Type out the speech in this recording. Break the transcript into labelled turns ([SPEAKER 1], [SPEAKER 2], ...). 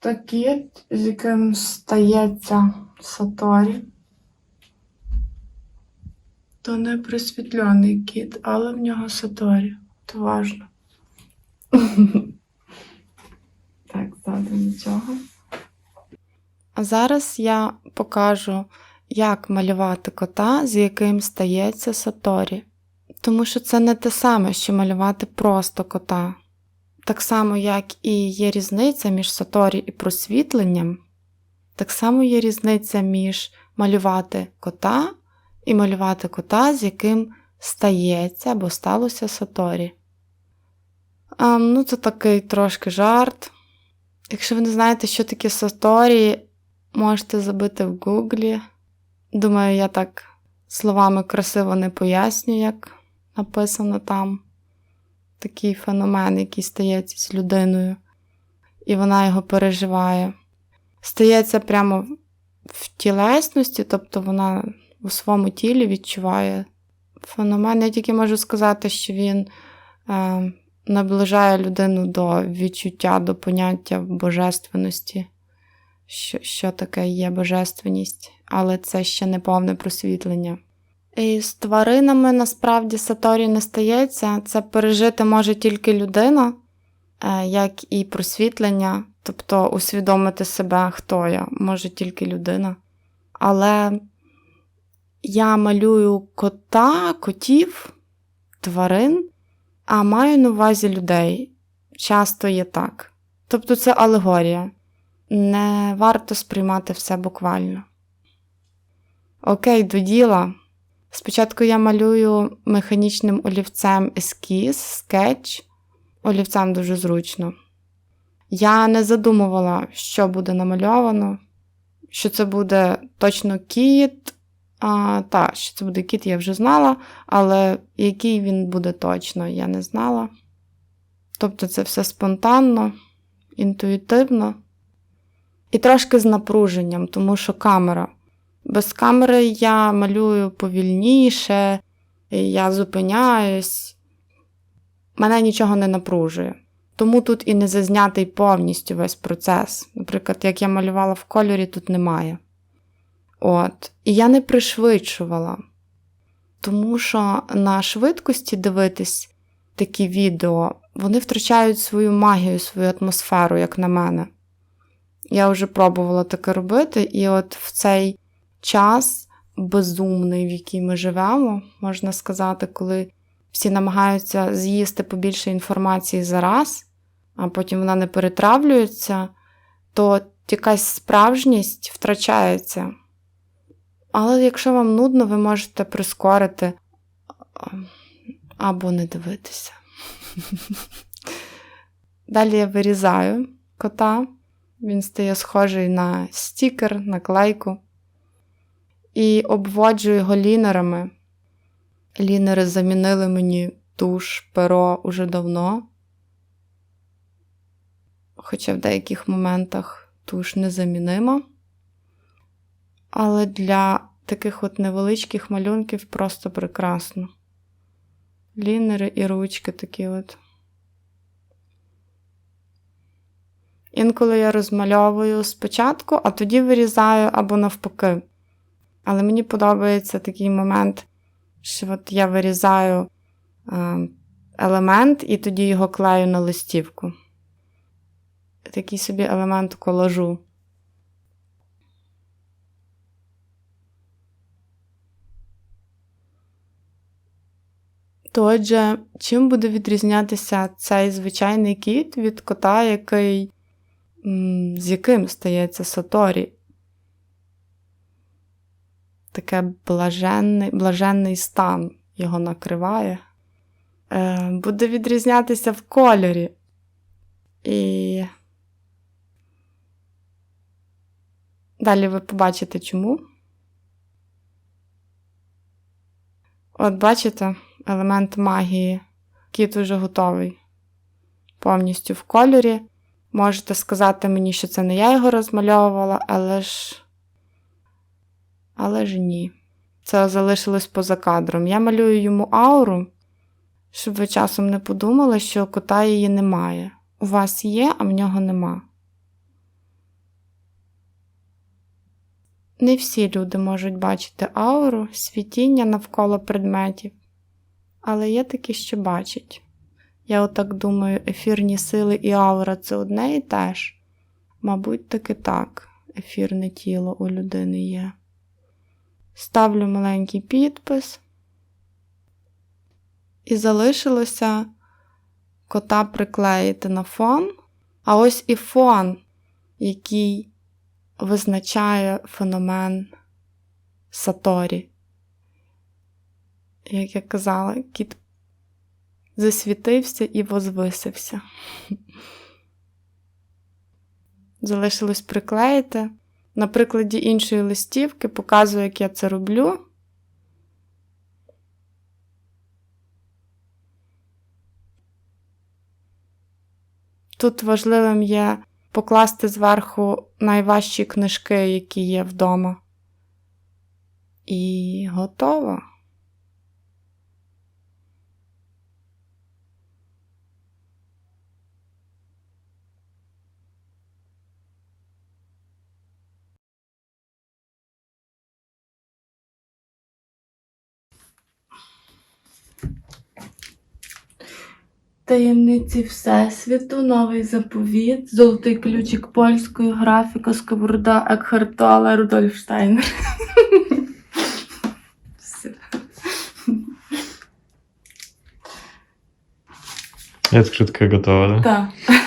[SPEAKER 1] Та кіт, з яким стається Саторі. То не просвітлений кіт, але в нього Саторі. То важно. Так, ззаду нічого. А зараз я покажу, як малювати кота, з яким стається Саторі. Тому що це не те саме, що малювати просто кота. Так само, як і є різниця між Саторі і просвітленням, так само є різниця між малювати кота і малювати кота, з яким стається або сталося Саторі. Це такий трошки жарт. Якщо ви не знаєте, що таке Саторі, можете забити в гуглі. Думаю, я так словами красиво не поясню, як написано там. Такий феномен, який стається з людиною, і вона його переживає. Стається прямо в тілесності, тобто вона у своєму тілі відчуває феномен. Я тільки можу сказати, що він наближає людину до відчуття, до поняття божественності, що таке є божественність, але це ще не повне просвітлення. І з тваринами, насправді, Саторі не стається. Це пережити може тільки людина, як і просвітлення, тобто усвідомити себе, хто я, може тільки людина. Але я малюю котів, тварин, а маю на увазі людей. Часто є так. Тобто це алегорія. Не варто сприймати все буквально. Окей, до діла. Спочатку я малюю механічним олівцем ескіз, скетч. Олівцем дуже зручно. Я не задумувала, що буде намальовано, що це буде точно кіт. Що це буде кіт, я вже знала, але який він буде точно, я не знала. Тобто це все спонтанно, інтуїтивно і трошки з напруженням, тому що камера. Без камери я малюю повільніше, я зупиняюсь. Мене нічого не напружує. Тому тут і не зазнятий повністю весь процес. Наприклад, як я малювала в кольорі, тут немає. І я не пришвидшувала. Тому що на швидкості дивитись такі відео, вони втрачають свою магію, свою атмосферу, як на мене. Я вже пробувала таке робити, і в цей час безумний, в який ми живемо, можна сказати, коли всі намагаються з'їсти побільше інформації за раз, а потім вона не перетравлюється, то якась справжність втрачається. Але якщо вам нудно, ви можете прискорити або не дивитися. Далі я вирізаю кота. Він стає схожий на стікер, на клейку. І обводжу його лінерами. Лінери замінили мені туш, перо уже давно. Хоча в деяких моментах туш незамінима. Але для таких невеличких малюнків просто прекрасно. Лінери і ручки такі . Інколи я розмальовую спочатку, а тоді вирізаю або навпаки. Але мені подобається такий момент, що я вирізаю елемент і тоді його клею на листівку. Такий собі елемент колажу. Отже, чим буде відрізнятися цей звичайний кіт від кота, з яким стається Саторі? Таке блаженний стан його накриває. Буде відрізнятися в кольорі. І далі ви побачите чому. Бачите, елемент магії. Кіт уже готовий. Повністю в кольорі. Можете сказати мені, що це не я його розмальовувала, але ж ні. Це залишилось поза кадром. Я малюю йому ауру, щоб ви часом не подумали, що у кота її немає. У вас є, а в нього нема. Не всі люди можуть бачити ауру, світіння навколо предметів, але є такі, що бачать. Я отак думаю, ефірні сили і аура – це одне і те ж. Мабуть, таки так, ефірне тіло у людини є. Ставлю маленький підпис. І залишилося кота приклеїти на фон. А ось і фон, який визначає феномен Саторі. Як я казала, кіт засвітився і возвисився. Залишилось приклеїти. На прикладі іншої листівки показую, як я це роблю. Тут важливим є покласти зверху найважчі книжки, які є вдома. І готово. Таємниці Всесвіту, новий заповіт, золотий ключик польською, графіка, сковорода, Екхарт Толле, Рудольф Штайнер.
[SPEAKER 2] Jest krótka gotowa, tak?
[SPEAKER 1] Так.